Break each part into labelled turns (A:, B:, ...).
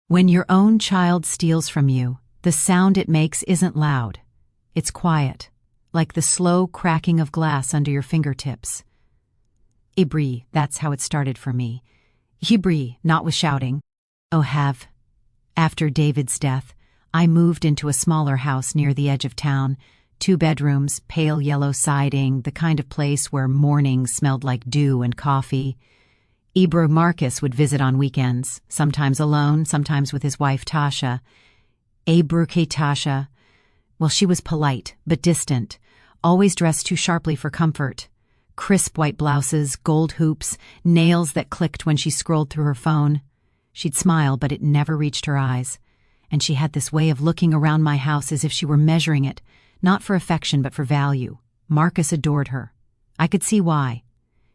A: When your own child steals from you, the sound it makes isn't loud. It's quiet, like the slow cracking of glass under your fingertips. Ibri, that's how it started for me. Ibri, not with shouting. After David's death, I moved into a smaller house near the edge of town, 2 bedrooms, pale yellow siding, the kind of place where mornings smelled like dew and coffee. Ibra Marcus would visit on weekends, sometimes alone, sometimes with his wife Tasha. Abruke Tasha. Well, she was polite, but distant, always dressed too sharply for comfort. Crisp white blouses, gold hoops, nails that clicked when she scrolled through her phone. She'd smile, but it never reached her eyes. And she had this way of looking around my house as if she were measuring it, not for affection but for value. Marcus adored her. I could see why.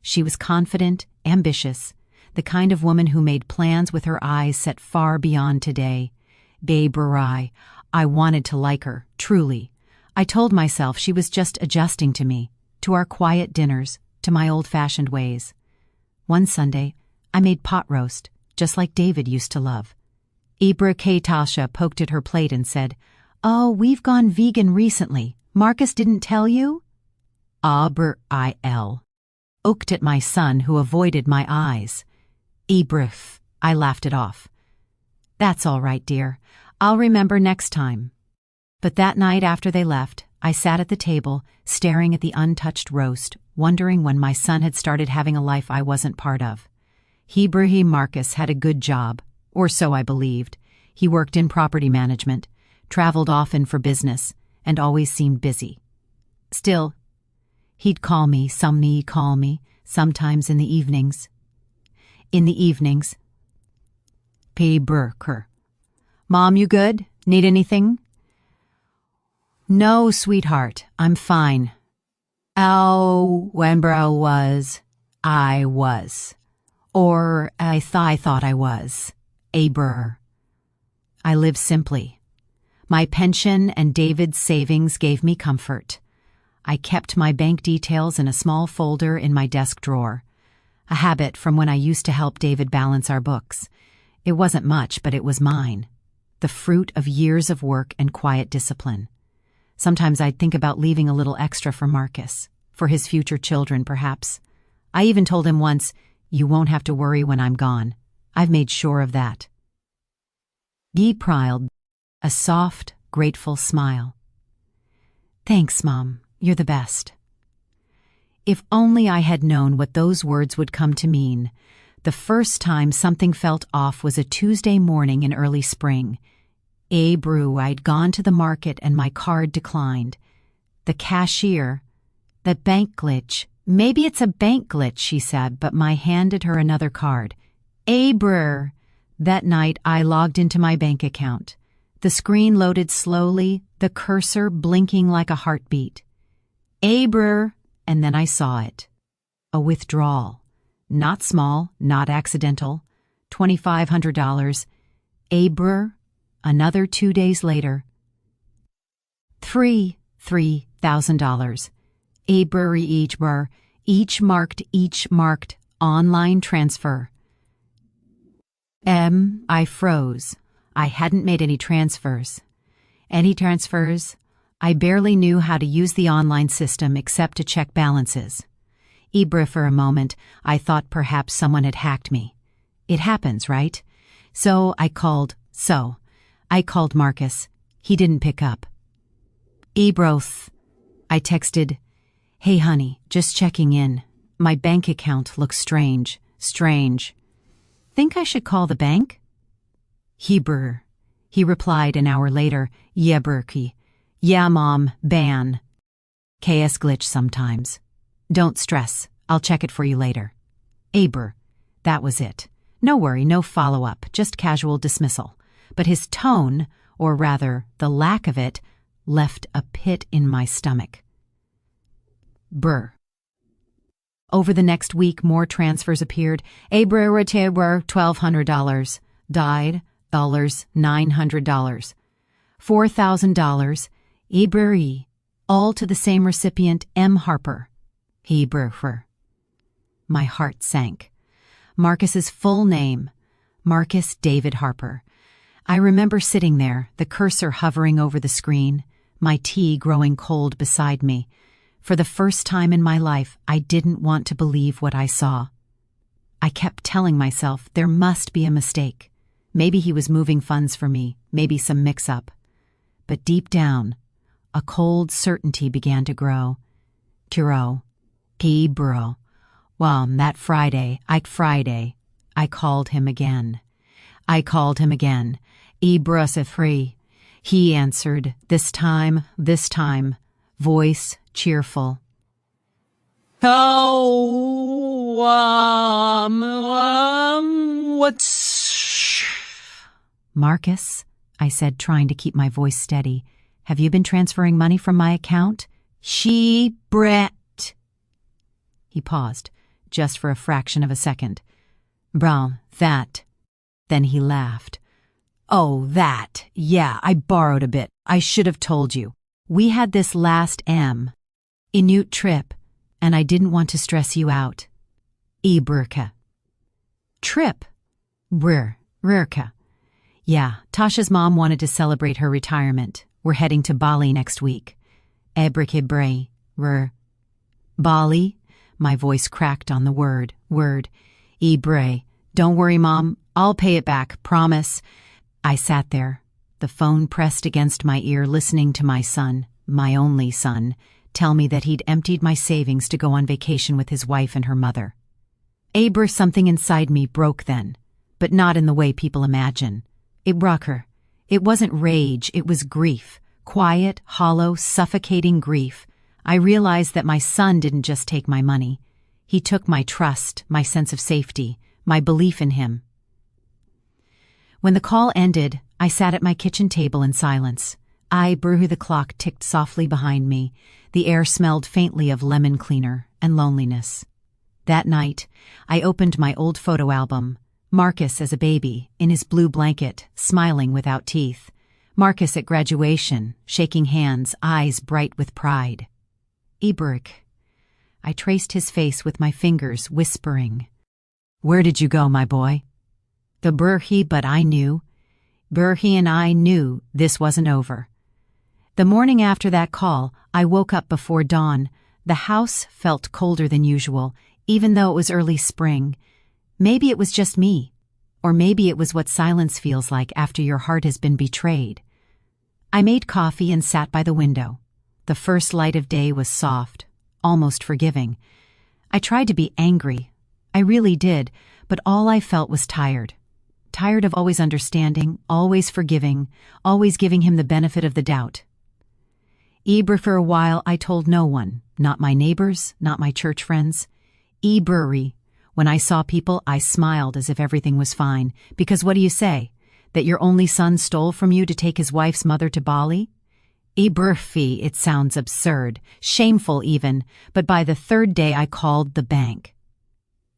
A: She was confident, ambitious, the kind of woman who made plans with her eyes set far beyond today. Babe-rai, I wanted to like her, truly. I told myself she was just adjusting to me, to our quiet dinners, to my old-fashioned ways. One Sunday, I made pot roast, just like David used to love. Ibra K. Tasha poked at her plate and said, "Oh, we've gone vegan recently. Marcus didn't tell you?" Abr-il. Ooked at my son, who avoided my eyes. Ibrif, I laughed it off. "That's all right, dear. I'll remember next time." But that night after they left, I sat at the table, staring at the untouched roast, wondering when my son had started having a life I wasn't part of. Ibrahim Marcus had a good job, or so I believed. He worked in property management, traveled often for business, and always seemed busy. Still, he'd call me, sometimes in the evenings. P. Burker. "Mom, you good? Need anything?" "No, sweetheart, I'm fine." "Oh, whenever I was. Or I thought I was. Aber. I live simply. My pension and David's savings gave me comfort. I kept my bank details in a small folder in my desk drawer, a habit from when I used to help David balance our books. It wasn't much, but it was mine, the fruit of years of work and quiet discipline. Sometimes I'd think about leaving a little extra for Marcus, for his future children, perhaps. I even told him once, "You won't have to worry when I'm gone. I've made sure of that." He priled, a soft, grateful smile. "Thanks, Mom. You're the best." If only I had known what those words would come to mean. The first time something felt off was a Tuesday morning in early spring. I'd gone to the market and my card declined. The cashier, "That bank glitch. Maybe it's a bank glitch," she said, but I handed her another card. That night I logged into my bank account. The screen loaded slowly, the cursor blinking like a heartbeat. And then I saw it. A withdrawal. Not small, not accidental. $2,500. Another 2 days later. $3,000. Each marked, online transfer. I froze. I hadn't made any transfers. Any transfers? I barely knew how to use the online system except to check balances. For a moment, I thought perhaps someone had hacked me. It happens, right? So I called Marcus. He didn't pick up. I texted, "Hey honey, just checking in. My bank account looks strange. Think I should call the bank?" He replied an hour later, "Yeah, Berkey. Yeah, Mom, ban. KS glitch sometimes. Don't stress, I'll check it for you later." That was it. No worry, no follow-up, just casual dismissal. But his tone, or rather, the lack of it, left a pit in my stomach. Over the next week, more transfers appeared. $1,200. Died, $900. $4,000. All to the same recipient, M. Harper. My heart sank. Marcus's full name, Marcus David Harper. I remember sitting there, the cursor hovering over the screen, my tea growing cold beside me. For the first time in my life, I didn't want to believe what I saw. I kept telling myself there must be a mistake. Maybe he was moving funds for me, maybe some mix-up. But deep down, a cold certainty began to grow. Kiro, Kibro. Well, that Friday, I called him again. Ibrusifree. He answered, this time, voice cheerful.
B: Oh, what's...
A: Marcus, I said, trying to keep my voice steady. Have you been transferring money from my account? She Brett. He paused, just for a fraction of a second. Brown, that. Then he laughed. Oh, that. Yeah, I borrowed a bit. I should have told you. We had this last Inuit trip, and I didn't want to stress you out. Ibrka. Trip. Rirka. Yeah, Tasha's mom wanted to celebrate her retirement. We're heading to Bali next week. Ebrikibre. Bali? My voice cracked on the word. Ibre. Don't worry, Mom. I'll pay it back, promise. I sat there, the phone pressed against my ear, listening to my son, my only son, tell me that he'd emptied my savings to go on vacation with his wife and her mother. Something inside me broke then, but not in the way people imagine. It broke her. It wasn't rage, it was grief. Quiet, hollow, suffocating grief. I realized that my son didn't just take my money. He took my trust, my sense of safety, my belief in him. When the call ended, I sat at my kitchen table in silence. The clock ticked softly behind me. The air smelled faintly of lemon cleaner and loneliness. That night, I opened my old photo album. Marcus as a baby, in his blue blanket, smiling without teeth. Marcus at graduation, shaking hands, eyes bright with pride. Ibrik. I traced his face with my fingers, whispering. Where did you go, my boy? The Burhi, but I knew. Burhi and I knew this wasn't over. The morning after that call, I woke up before dawn. The house felt colder than usual, even though it was early spring. Maybe it was just me, or maybe it was what silence feels like after your heart has been betrayed. I made coffee and sat by the window. The first light of day was soft, almost forgiving. I tried to be angry. I really did, but all I felt was tired. Tired of always understanding, always forgiving, always giving him the benefit of the doubt. For a while I told no one, not my neighbors, not my church friends. When I saw people, I smiled as if everything was fine. Because what do you say? That your only son stole from you to take his wife's mother to Bali? It sounds absurd, shameful even, but by the third day I called the bank.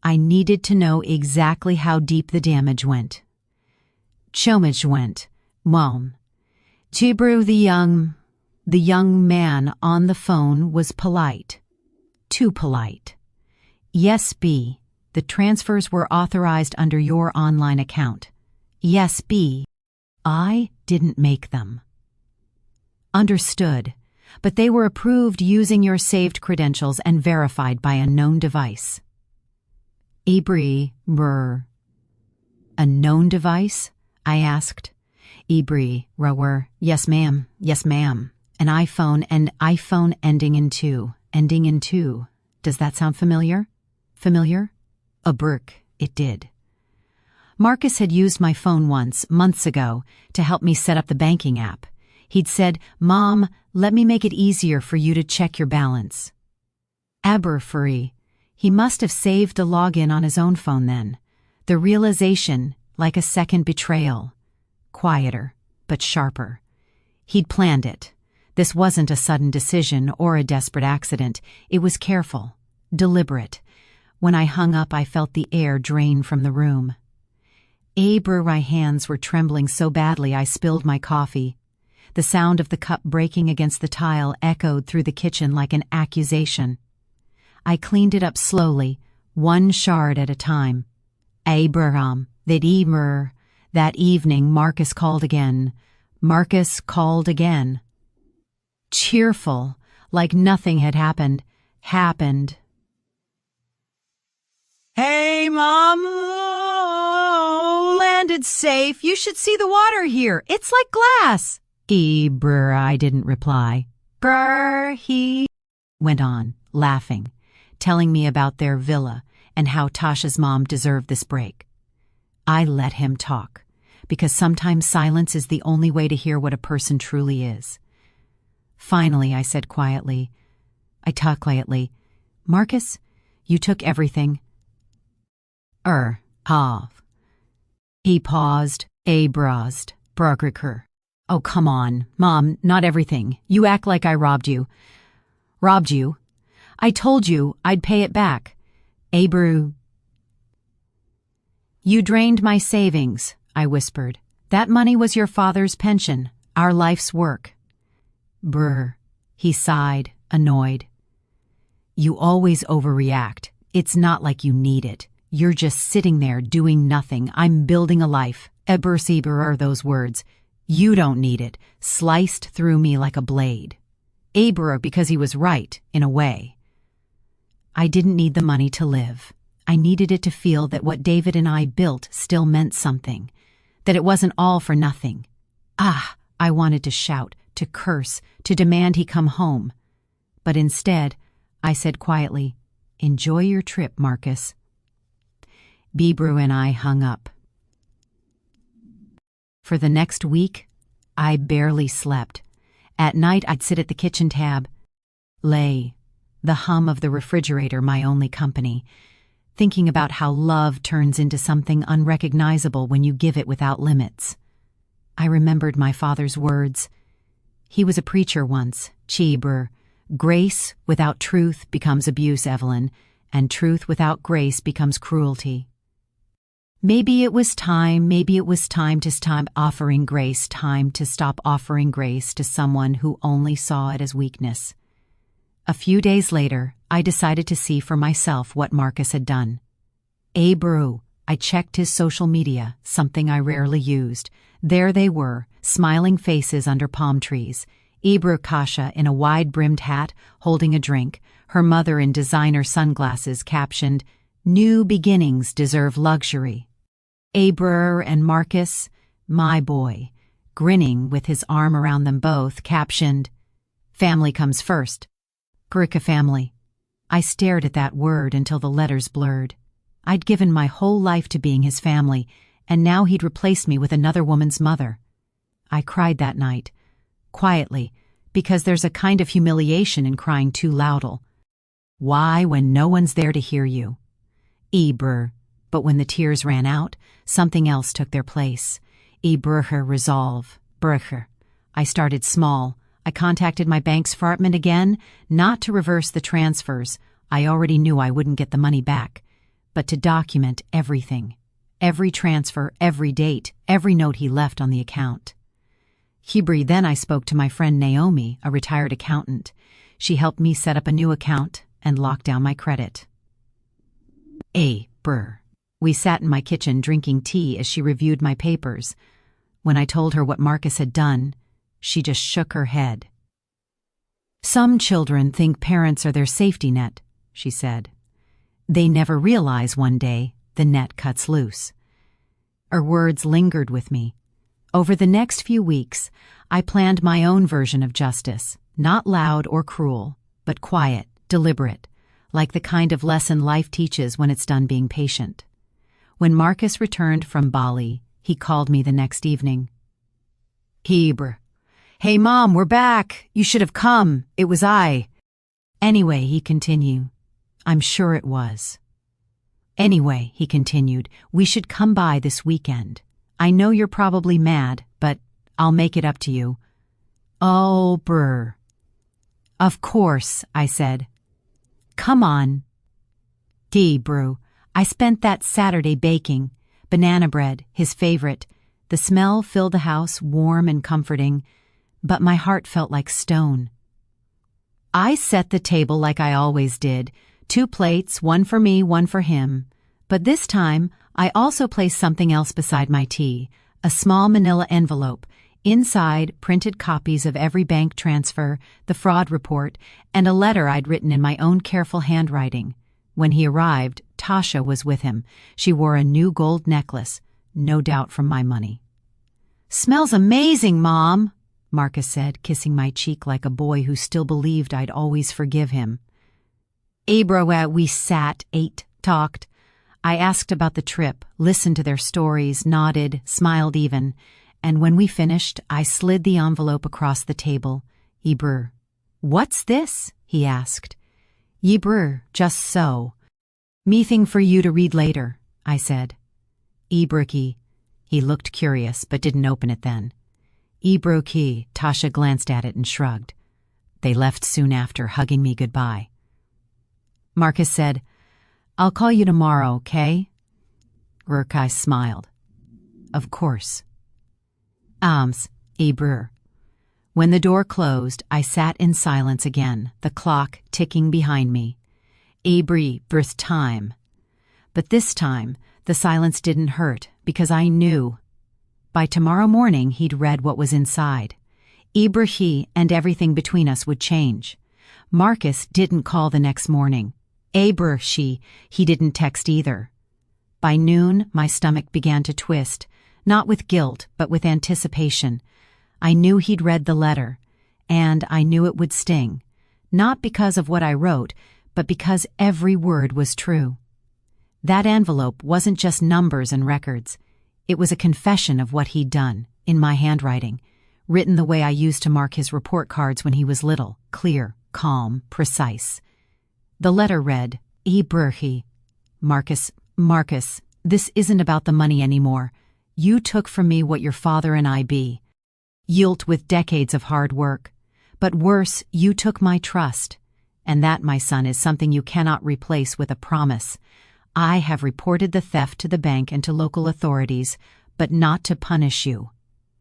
A: I needed to know exactly how deep the damage went. Chomage went. Mom. Tibru, the young man on the phone was polite. Too polite. Yes, B. The transfers were authorized under your online account. Yes, B. I didn't make them. Understood. But they were approved using your saved credentials and verified by a known device. A known device? I asked. Yes, ma'am. An iPhone ending in 2. Does that sound familiar? It did. Marcus had used my phone once, months ago, to help me set up the banking app. He'd said, Mom, let me make it easier for you to check your balance. He must have saved a login on his own phone then. The realization, like a second betrayal. Quieter, but sharper. He'd planned it. This wasn't a sudden decision or a desperate accident. It was careful, deliberate. When I hung up, I felt the air drain from the room. My hands were trembling so badly I spilled my coffee. The sound of the cup breaking against the tile echoed through the kitchen like an accusation. I cleaned it up slowly, one shard at a time. That evening, Marcus called again. Marcus called again. Cheerful, like nothing had happened. Hey, Mom! Landed safe. You should see the water here. It's like glass. Brr, I didn't reply. Brr, he went on, laughing, telling me about their villa and how Tasha's mom deserved this break. I let him talk, because sometimes silence is the only way to hear what a person truly is. Finally, I said quietly, Marcus, you took everything. He paused, Brugriker. Oh, come on, Mom, not everything. You act like I robbed you. Robbed you? I told you I'd pay it back. Abru. You drained my savings, I whispered. That money was your father's pension, our life's work. Brr, he sighed, annoyed. You always overreact. It's not like you need it. You're just sitting there doing nothing. I'm building a life. Eber are those words. You don't need it. Sliced through me like a blade. Aber, because he was right, in a way. I didn't need the money to live. I needed it to feel that what David and I built still meant something. That it wasn't all for nothing. I wanted to shout, to curse, to demand he come home. But instead, I said quietly, Enjoy your trip, Marcus. Bibru and I hung up. For the next week, I barely slept. At night, I'd sit at the kitchen tab, the hum of the refrigerator my only company, thinking about how love turns into something unrecognizable when you give it without limits. I remembered my father's words. He was a preacher once, Chibur. Grace without truth becomes abuse, Evelyn, and truth without grace becomes cruelty. Maybe it was time to stop offering grace, time to stop offering grace to someone who only saw it as weakness. A few days later, I decided to see for myself what Marcus had done. Abru, I checked his social media, something I rarely used. There they were, smiling faces under palm trees. Ibru Kasha in a wide-brimmed hat, holding a drink, her mother in designer sunglasses captioned, New beginnings deserve luxury. Abru and Marcus, my boy, grinning with his arm around them both, captioned, Family comes first. Grika family. I stared at that word until the letters blurred. I'd given my whole life to being his family, and now he'd replaced me with another woman's mother. I cried that night, quietly, because there's a kind of humiliation in crying too loudly. Why when no one's there to hear you? Brr. But when the tears ran out, something else took their place. Brr resolve. Brr. I started small. I contacted my bank's department again, not to reverse the transfers. I already knew I wouldn't get the money back, but to document everything. Every transfer, every date, every note he left on the account. Then I spoke to my friend Naomi, a retired accountant. She helped me set up a new account and lock down my credit. Brr. We sat in my kitchen drinking tea as she reviewed my papers. When I told her what Marcus had done, she just shook her head. Some children think parents are their safety net, she said. They never realize one day the net cuts loose. Her words lingered with me. Over the next few weeks, I planned my own version of justice, not loud or cruel, but quiet, deliberate, like the kind of lesson life teaches when it's done being patient. When Marcus returned from Bali, he called me the next evening. Hey, Mom, we're back. You should have come. It was I. Anyway, he continued. I'm sure it was. Anyway, he continued, we should come by this weekend. I know you're probably mad, but I'll make it up to you. Oh, brr. Of course, I said. Come on. Brew. I spent that Saturday baking. Banana bread, his favorite. The smell filled the house, warm and comforting, but my heart felt like stone. I set the table like I always did. 2 plates, one for me, one for him. But this time, I also placed something else beside my tea, A small manila envelope. Inside, printed copies of every bank transfer, the fraud report, and a letter I'd written in my own careful handwriting. When he arrived, Tasha was with him. She wore a new gold necklace, no doubt from my money. "Smells amazing, Mom," Marcus said, kissing my cheek like a boy who still believed I'd always forgive him. We sat, ate, talked. I asked about the trip, listened to their stories, nodded, smiled even, and when we finished, I slid the envelope across the table. "Ibr, what's this?" he asked. "Ibr, just so. Meething for you to read later," I said. "Ibrki." He looked curious, but didn't open it then. "Ibroki," Tasha glanced at it and shrugged. They left soon after, hugging me goodbye. Marcus said, "I'll call you tomorrow, okay?" Rurkai smiled. "Of course." Ibr. When the door closed, I sat in silence again, the clock ticking behind me. Ibri, birth time. But this time, the silence didn't hurt, because I knew. By tomorrow morning, he'd read what was inside. Ibrahim and everything between us would change. Marcus didn't call the next morning. He didn't text either. By noon, my stomach began to twist, not with guilt, but with anticipation. I knew he'd read the letter, and I knew it would sting, not because of what I wrote, but because every word was true. That envelope wasn't just numbers and records. It was a confession of what he'd done, in my handwriting, written the way I used to mark his report cards when he was little, clear, calm, precise. The letter read, Ibrahim, Marcus, this isn't about the money anymore. You took from me what your father and I be. Yield with decades of hard work. But worse, you took my trust. And that, my son, is something you cannot replace with a promise. I have reported the theft to the bank and to local authorities, but not to punish you.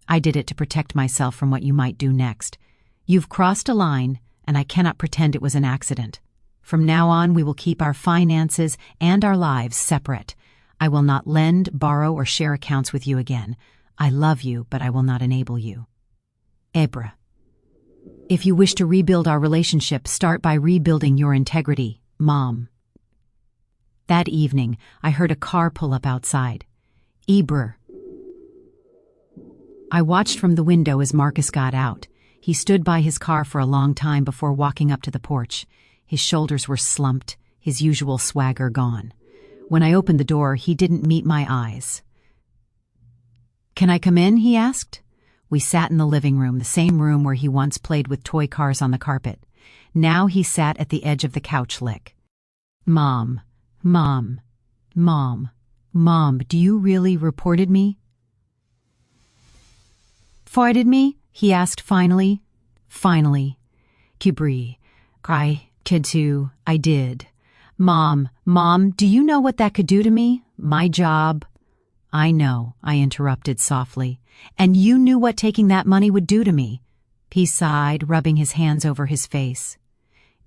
A: I did it to protect myself from what you might do next. You've crossed a line, and I cannot pretend it was an accident. From now on, we will keep our finances and our lives separate. I will not lend, borrow, or share accounts with you again. I love you, but I will not enable you. Ebra. If you wish to rebuild our relationship, start by rebuilding your integrity, Mom. That evening, I heard a car pull up outside. Ibr. I watched from the window as Marcus got out. He stood by his car for a long time before walking up to the porch. His shoulders were slumped, his usual swagger gone. When I opened the door, he didn't meet my eyes. "Can I come in?" he asked. We sat in the living room, the same room where he once played with toy cars on the carpet. Now he sat at the edge of the couch lick. Mom, do you really reported me? Farted me? He asked finally. Finally. Kubri. Kidu, I did. Mom, do you know what that could do to me? My job? I know, I interrupted softly. And you knew what taking that money would do to me. He sighed, rubbing his hands over his face.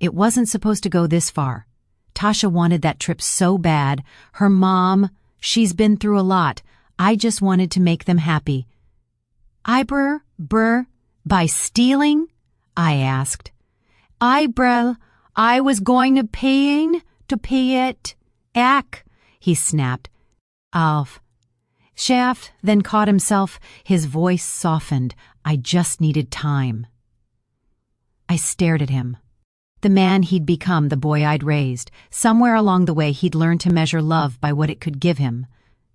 A: It wasn't supposed to go this far. Tasha wanted that trip so bad. Her mom, she's been through a lot. I just wanted to make them happy. By stealing? I asked. I was going to pay it. He snapped. Shaft then caught himself. His voice softened. I just needed time. I stared at him. The man he'd become, the boy I'd raised. Somewhere along the way, he'd learned to measure love by what it could give him,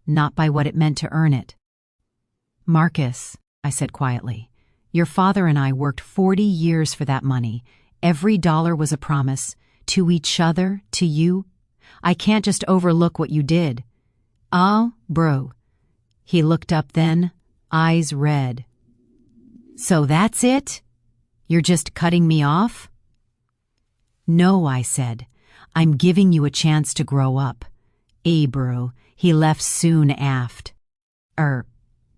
A: not by what it meant to earn it. Marcus, I said quietly, your father and I worked 40 years for that money. Every dollar was a promise. To each other, to you. I can't just overlook what you did. Bro. He looked up then, eyes red. So that's it? You're just cutting me off? No, I said. I'm giving you a chance to grow up. Bro. He left soon aft.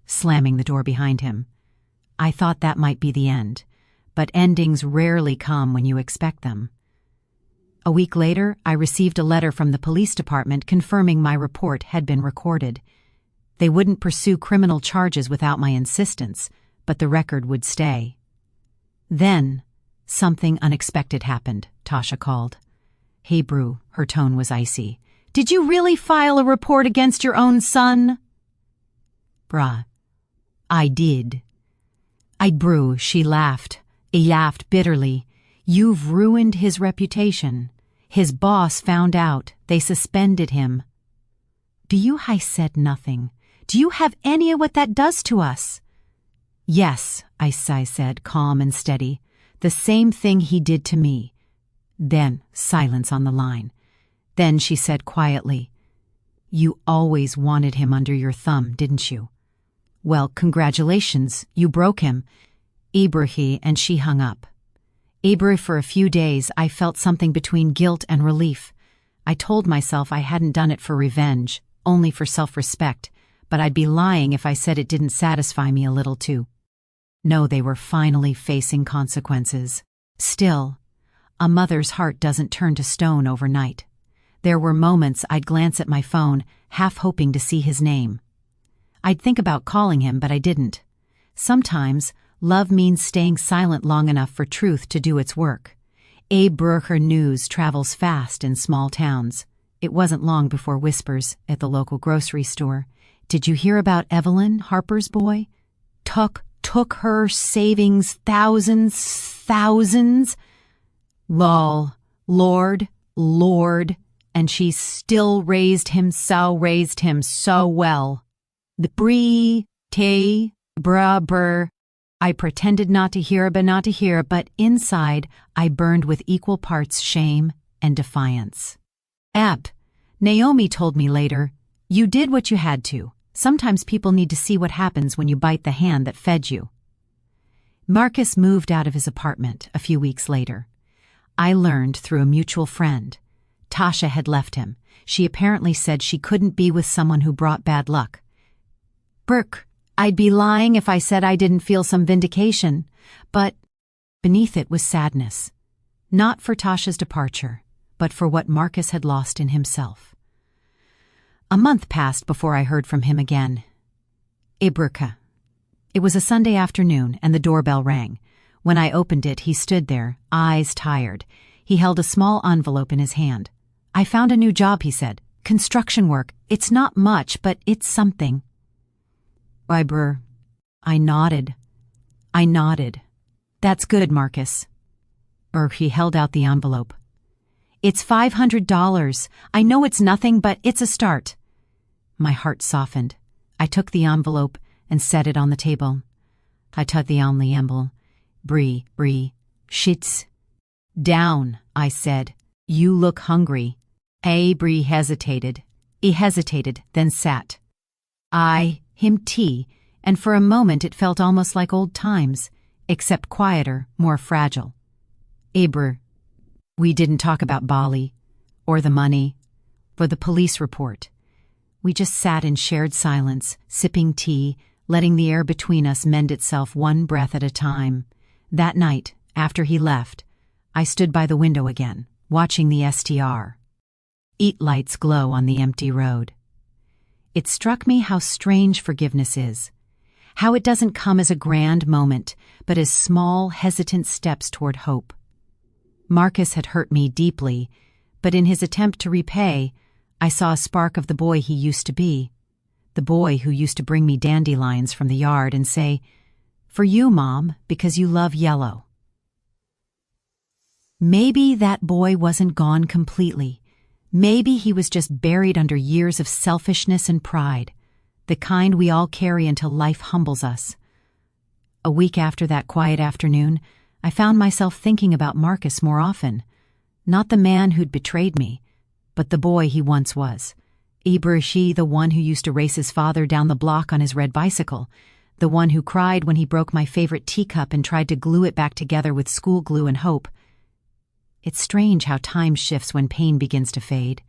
A: Slamming the door behind him. I thought that might be the end, but endings rarely come when you expect them. A week later, I received a letter from the police department confirming my report had been recorded. They wouldn't pursue criminal charges without my insistence, but the record would stay. Then, something unexpected happened, Tasha called. "Hey, Brew," her tone was icy. "Did you really file a report against your own son?" "Bruh, I did." Brew," she laughed. He laughed bitterly. "You've ruined his reputation. His boss found out. They suspended him." I said nothing. "Do you have any of what that does to us?" "Yes," I said, calm and steady. "The same thing he did to me." Then silence on the line. Then she said quietly, "You always wanted him under your thumb, didn't you? Well, congratulations, you broke him." Ibrahim, and she hung up. For a few days I felt something between guilt and relief. I told myself I hadn't done it for revenge, only for self-respect, but I'd be lying if I said it didn't satisfy me a little too. No, they were finally facing consequences. Still, a mother's heart doesn't turn to stone overnight. There were moments I'd glance at my phone, half hoping to see his name. I'd think about calling him, but I didn't. Sometimes, love means staying silent long enough for truth to do its work. Brucher news travels fast in small towns. It wasn't long before whispers at the local grocery store. "Did you hear about Evelyn, Harper's boy? Took her savings thousands. Lol, Lord, and she still raised him so well. The brr. I pretended not to hear, but inside I burned with equal parts shame and defiance. Naomi told me later, "You did what you had to. Sometimes people need to see what happens when you bite the hand that fed you." Marcus moved out of his apartment a few weeks later. I learned through a mutual friend. Tasha had left him. She apparently said she couldn't be with someone who brought bad luck. Brooke, I'd be lying if I said I didn't feel some vindication, but beneath it was sadness. Not for Tasha's departure, but for what Marcus had lost in himself. A month passed before I heard from him again. Ibrahim. It was a Sunday afternoon, and the doorbell rang. When I opened it, he stood there, eyes tired. He held a small envelope in his hand. "I found a new job," he said. "Construction work. It's not much, but it's something." Brr. I nodded. "That's good, Marcus." He held out the envelope. "It's $500. I know it's nothing, but it's a start." My heart softened. I took the envelope and set it on the table. I took the only envelope. Bree. "Shits. Down," I said. "You look hungry." Bree hesitated. He hesitated, then sat. Him tea, and for a moment it felt almost like old times, except quieter, more fragile. We didn't talk about Bali, or the money, or the police report. We just sat in shared silence, sipping tea, letting the air between us mend itself one breath at a time. That night, after he left, I stood by the window again, watching the STR. Lights glow on the empty road. It struck me how strange forgiveness is, how it doesn't come as a grand moment, but as small, hesitant steps toward hope. Marcus had hurt me deeply, but in his attempt to repay, I saw a spark of the boy he used to be, the boy who used to bring me dandelions from the yard and say, "For you, Mom, because you love yellow." Maybe that boy wasn't gone completely. Maybe he was just buried under years of selfishness and pride, the kind we all carry until life humbles us. A week after that quiet afternoon, I found myself thinking about Marcus more often. Not the man who'd betrayed me, but the boy he once was. Ibrahim, the one who used to race his father down the block on his red bicycle, the one who cried when he broke my favorite teacup and tried to glue it back together with school glue and hope. It's strange how time shifts when pain begins to fade.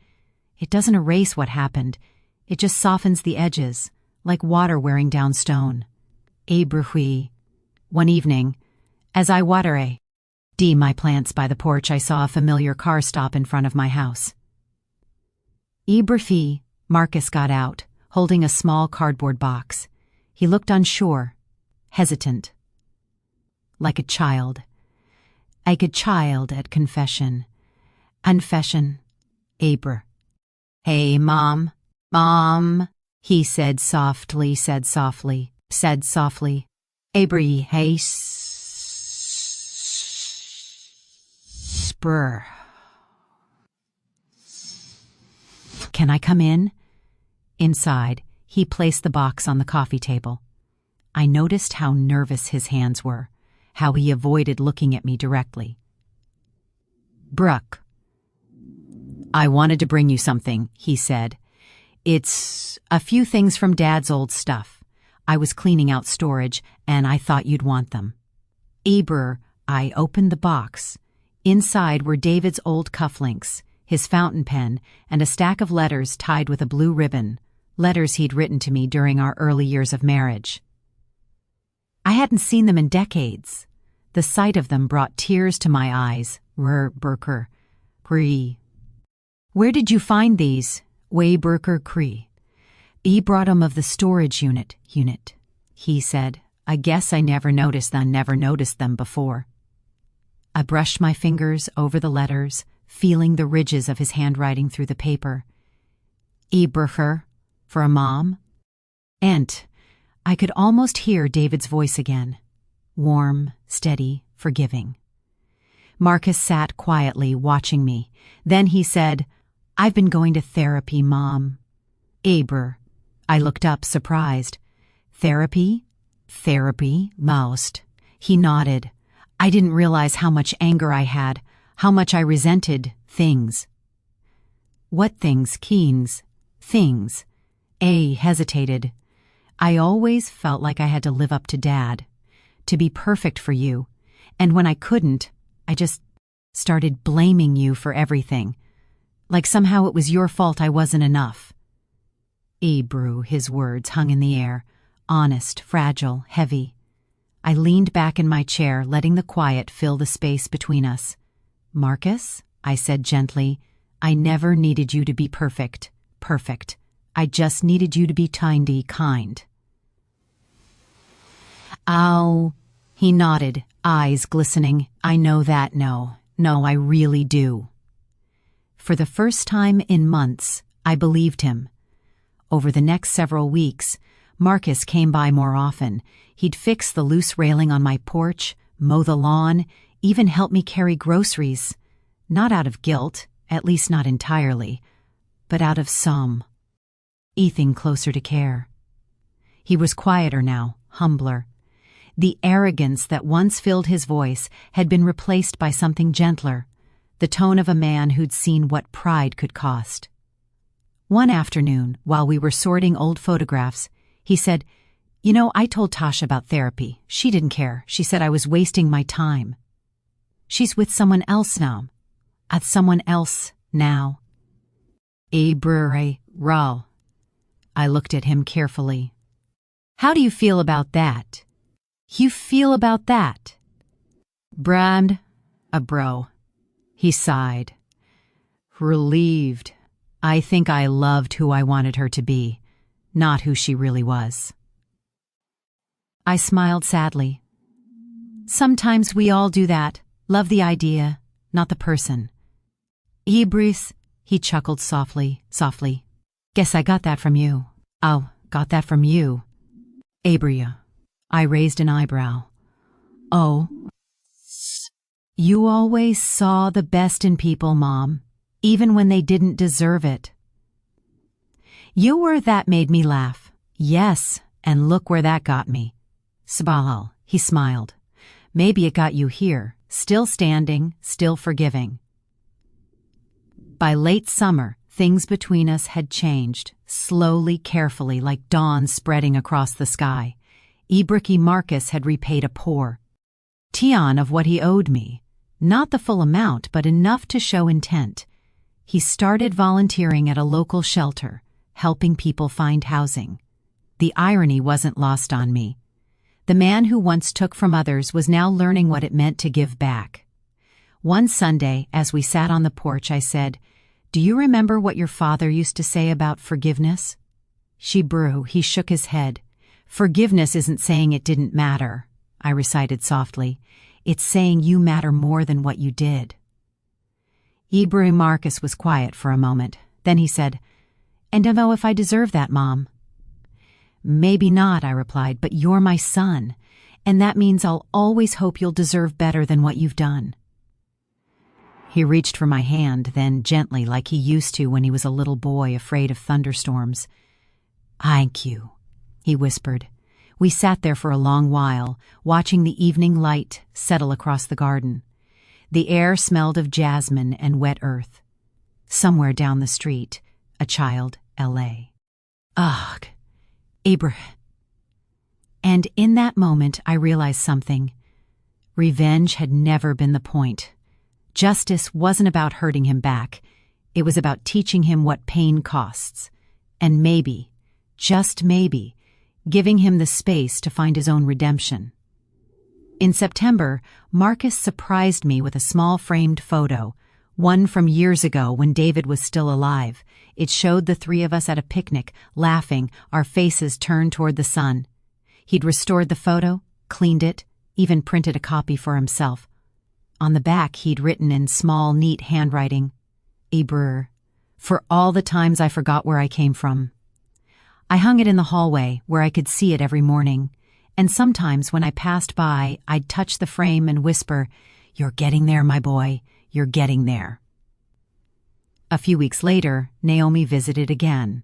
A: It doesn't erase what happened. It just softens the edges, like water wearing down stone. Ibrahim. One evening, as I watered my plants by the porch, I saw a familiar car stop in front of my house. Ibrahim. Marcus got out, holding a small cardboard box. He looked unsure, hesitant. Like a child. Like a child at confession. Confession. Abra. "Hey, Mom. Mom," he said softly. "Abri, hey, spur. Can I come in?" Inside, he placed the box on the coffee table. I noticed how nervous his hands were, how he avoided looking at me directly. "Brooke, I wanted to bring you something," he said. "It's a few things from Dad's old stuff. I was cleaning out storage, and I thought you'd want them." I opened the box. Inside were David's old cufflinks, his fountain pen, and a stack of letters tied with a blue ribbon, letters he'd written to me during our early years of marriage. I hadn't seen them in decades. The sight of them brought tears to my eyes. Burker. Cree. "Where did you find these?" Burker Cree. "E brought 'em of the storage unit, he said. "I guess I never noticed them before." I brushed my fingers over the letters, feeling the ridges of his handwriting through the paper. "Burker, for a mom?" "Aunt." I could almost hear David's voice again. Warm, steady, forgiving. Marcus sat quietly, watching me. Then he said, "I've been going to therapy, Mom." I looked up, surprised. "Therapy? Therapy, most." He nodded. I didn't realize how much anger I had, how much I resented things. "What things, Keynes?" "Things." A hesitated. "I always felt like I had to live up to Dad, to be perfect for you, and when I couldn't, I just started blaming you for everything. Like somehow it was your fault I wasn't enough." His words hung in the air, honest, fragile, heavy. I leaned back in my chair, letting the quiet fill the space between us. "Marcus," I said gently, "I never needed you to be perfect. I just needed you to be kind." "Oh," he nodded, eyes glistening. "I know that, no, I really do." For the first time in months, I believed him. Over the next several weeks, Marcus came by more often. He'd fix the loose railing on my porch, mow the lawn, even help me carry groceries. Not out of guilt, at least not entirely, but out of some. Eating closer to care. He was quieter now, humbler. The arrogance that once filled his voice had been replaced by something gentler, the tone of a man who'd seen what pride could cost. One afternoon, while we were sorting old photographs, he said, "You know, I told Tasha about therapy. She didn't care. She said I was wasting my time. She's with someone else now. Raw." I looked at him carefully. "How do you feel about that?" "You feel about that?" "Brand, a bro." He sighed. "Relieved. I think I loved who I wanted her to be, not who she really was." I smiled sadly. "Sometimes we all do that. Love the idea, not the person." "Ibris," he chuckled softly. "Guess I got that from you." "Oh, got that from you." "Abria." I raised an eyebrow. "Oh." "You always saw the best in people, Mom, even when they didn't deserve it." That made me laugh. "Yes, and look where that got me." "Sabal," he smiled. "Maybe it got you here, still standing, still forgiving." By late summer, things between us had changed, slowly, carefully, like dawn spreading across the sky. Marcus had repaid a poor Tian of what he owed me. Not the full amount, but enough to show intent. He started volunteering at a local shelter, helping people find housing. The irony wasn't lost on me. The man who once took from others was now learning what it meant to give back. One Sunday, as we sat on the porch, I said, "Do you remember what your father used to say about forgiveness?" She brew. He shook his head. Forgiveness isn't saying it didn't matter, I recited softly. It's saying you matter more than what you did. Ibru Marcus was quiet for a moment. Then he said, "And I know if I deserve that, Mom." "Maybe not," I replied, "but you're my son, and that means I'll always hope you'll deserve better than what you've done." He reached for my hand, then gently, like he used to when he was a little boy afraid of thunderstorms. "Thank you," he whispered. We sat there for a long while, watching the evening light settle across the garden. The air smelled of jasmine and wet earth. Somewhere down the street, a child, L.A. Ugh, Abraham. And in that moment, I realized something. Revenge had never been the point. Justice wasn't about hurting him back. It was about teaching him what pain costs. And maybe, just maybe, giving him the space to find his own redemption. In September, Marcus surprised me with a small framed photo, one from years ago when David was still alive. It showed the three of us at a picnic, laughing, our faces turned toward the sun. He'd restored the photo, cleaned it, even printed a copy for himself. On the back, he'd written in small, neat handwriting, "Ibru, for all the times I forgot where I came from." I hung it in the hallway where I could see it every morning, and sometimes when I passed by, I'd touch the frame and whisper, "You're getting there, my boy, you're getting there." A few weeks later, Naomi visited again.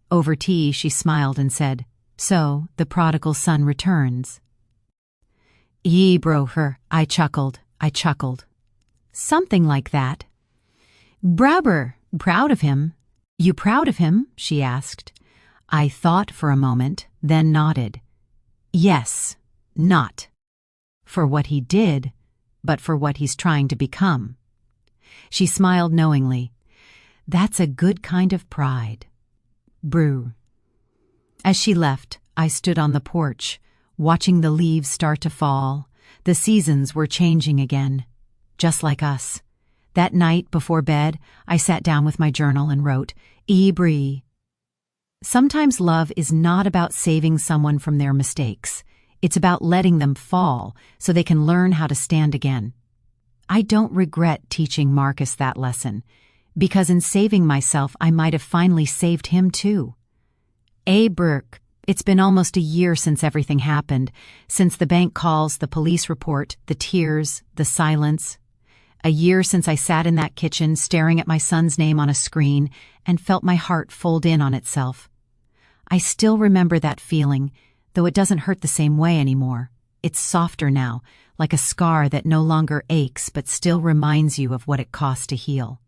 A: Over tea, she smiled and said, "So, the prodigal son returns." "Ibru her," I chuckled. "Something like that." "Brabber, proud of him." "You proud of him?" she asked. I thought for a moment, then nodded. "Yes, not for what he did, but for what he's trying to become." She smiled knowingly. "That's a good kind of pride." Brew. As she left, I stood on the porch, watching the leaves start to fall. The seasons were changing again, just like us. That night before bed, I sat down with my journal and wrote, "Ibri." Sometimes love is not about saving someone from their mistakes. It's about letting them fall so they can learn how to stand again. I don't regret teaching Marcus that lesson, because in saving myself, I might have finally saved him too. Burke, it's been almost a year since everything happened, since the bank calls, the police report, the tears, the silence. A year since I sat in that kitchen staring at my son's name on a screen and felt my heart fold in on itself. I still remember that feeling, though it doesn't hurt the same way anymore. It's softer now, like a scar that no longer aches but still reminds you of what it cost to heal.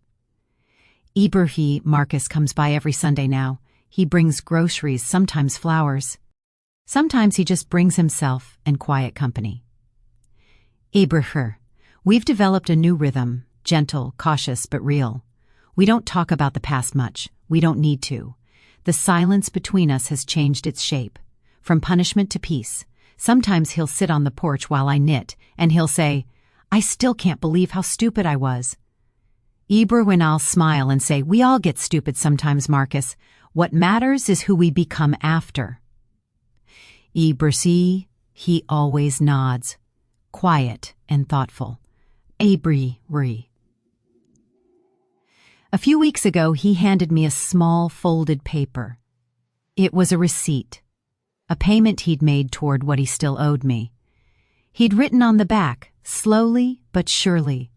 A: Marcus comes by every Sunday now. He brings groceries, sometimes flowers. Sometimes he just brings himself and quiet company. We've developed a new rhythm, gentle, cautious, but real. We don't talk about the past much. We don't need to. The silence between us has changed its shape, from punishment to peace. Sometimes he'll sit on the porch while I knit, and he'll say, "I still can't believe how stupid I was." And I'll smile and say, "We all get stupid sometimes, Marcus. What matters is who we become after." He always nods, quiet and thoughtful. A few weeks ago, he handed me a small folded paper. It was a receipt, a payment he'd made toward what he still owed me. He'd written on the back, slowly but surely,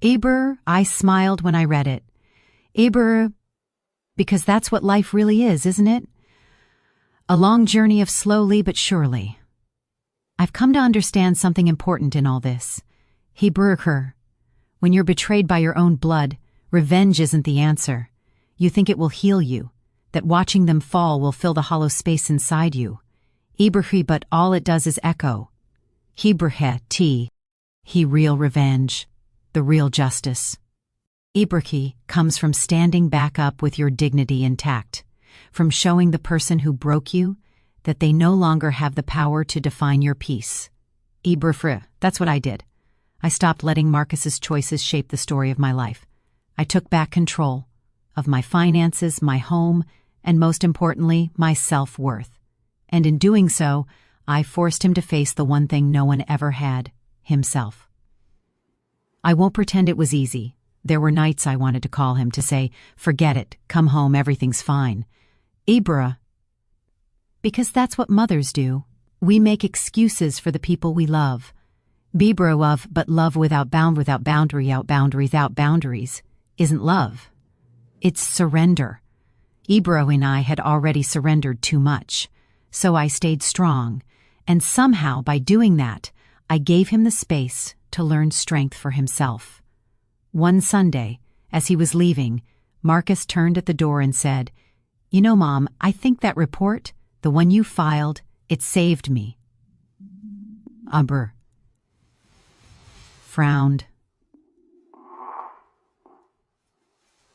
A: I smiled when I read it. Because that's what life really is, isn't it? A long journey of slowly but surely. I've come to understand something important in all this. When you're betrayed by your own blood, revenge isn't the answer. You think it will heal you, that watching them fall will fill the hollow space inside you. But all it does is echo. Real revenge, the real justice. Comes from standing back up with your dignity intact, from showing the person who broke you that they no longer have the power to define your peace. That's what I did. I stopped letting Marcus's choices shape the story of my life. I took back control of my finances, my home, and most importantly, my self-worth. And in doing so, I forced him to face the one thing no one ever had, himself. I won't pretend it was easy. There were nights I wanted to call him to say, "Forget it, come home, everything's fine." Ibra. Because that's what mothers do. We make excuses for the people we love. Bibra of, but love without boundaries isn't love. It's surrender. Ibra and I had already surrendered too much, so I stayed strong, and somehow by doing that, I gave him the space to learn strength for himself. One Sunday, as he was leaving, Marcus turned at the door and said, "You know, Mom, I think that report, the one you filed, it saved me." Abr frowned.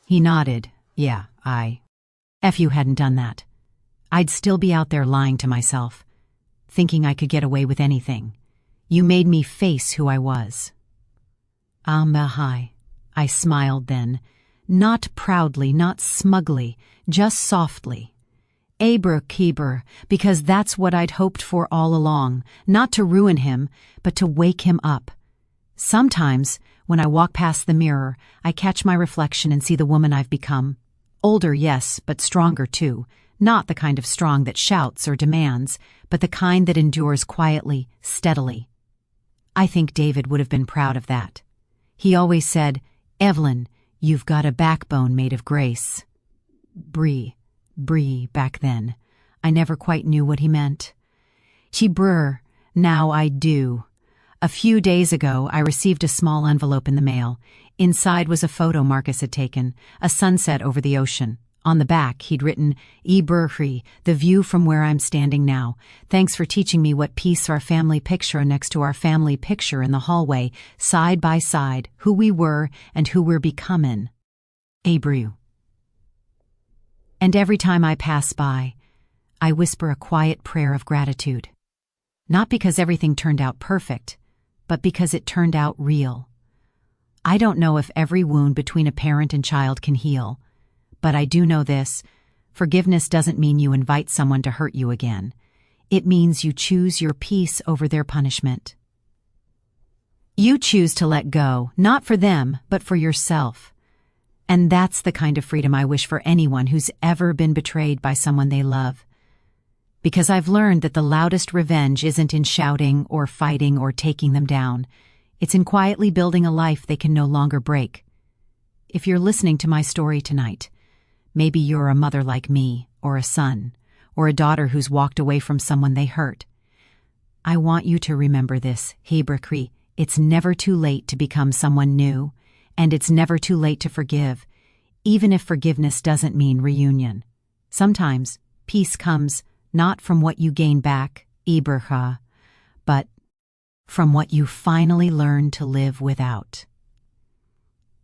A: He nodded. "Yeah, If you hadn't done that, I'd still be out there lying to myself, thinking I could get away with anything. You made me face who I was." Hi. I smiled then, not proudly, not smugly, just softly. Keeper, because that's what I'd hoped for all along, not to ruin him, but to wake him up. Sometimes, when I walk past the mirror, I catch my reflection and see the woman I've become. Older, yes, but stronger too. Not the kind of strong that shouts or demands, but the kind that endures quietly, steadily. I think David would have been proud of that. He always said, "Evelyn, you've got a backbone made of grace." Brie back then. I never quite knew what he meant. Now I do. A few days ago, I received a small envelope in the mail. Inside was a photo Marcus had taken, a sunset over the ocean. On the back, he'd written, "Iberhri, the view from where I'm standing now. Thanks for teaching me what piece our family picture next to our family picture in the hallway, side by side, who we were and who we're becoming. Abru." And every time I pass by, I whisper a quiet prayer of gratitude. Not because everything turned out perfect, but because it turned out real. I don't know if every wound between a parent and child can heal, but I do know this: forgiveness doesn't mean you invite someone to hurt you again. It means you choose your peace over their punishment. You choose to let go, not for them, but for yourself. And that's the kind of freedom I wish for anyone who's ever been betrayed by someone they love. Because I've learned that the loudest revenge isn't in shouting or fighting or taking them down. It's in quietly building a life they can no longer break. If you're listening to my story tonight, maybe you're a mother like me, or a son, or a daughter who's walked away from someone they hurt. I want you to remember this, Hebrekri. It's never too late to become someone new, and it's never too late to forgive, even if forgiveness doesn't mean reunion. Sometimes peace comes not from what you gain back, Iberha, but from what you finally learn to live without.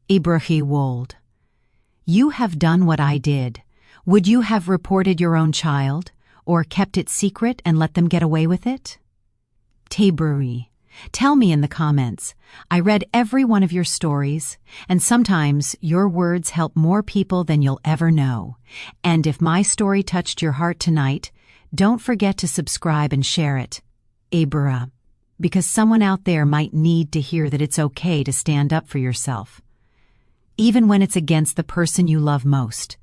A: Ibrahi Wold. You have done what I did. Would you have reported your own child, or kept it secret and let them get away with it? Taburi. Tell me in the comments. I read every one of your stories, and sometimes your words help more people than you'll ever know. And if my story touched your heart tonight, don't forget to subscribe and share it. Abra. Because someone out there might need to hear that it's okay to stand up for yourself, even when it's against the person you love most.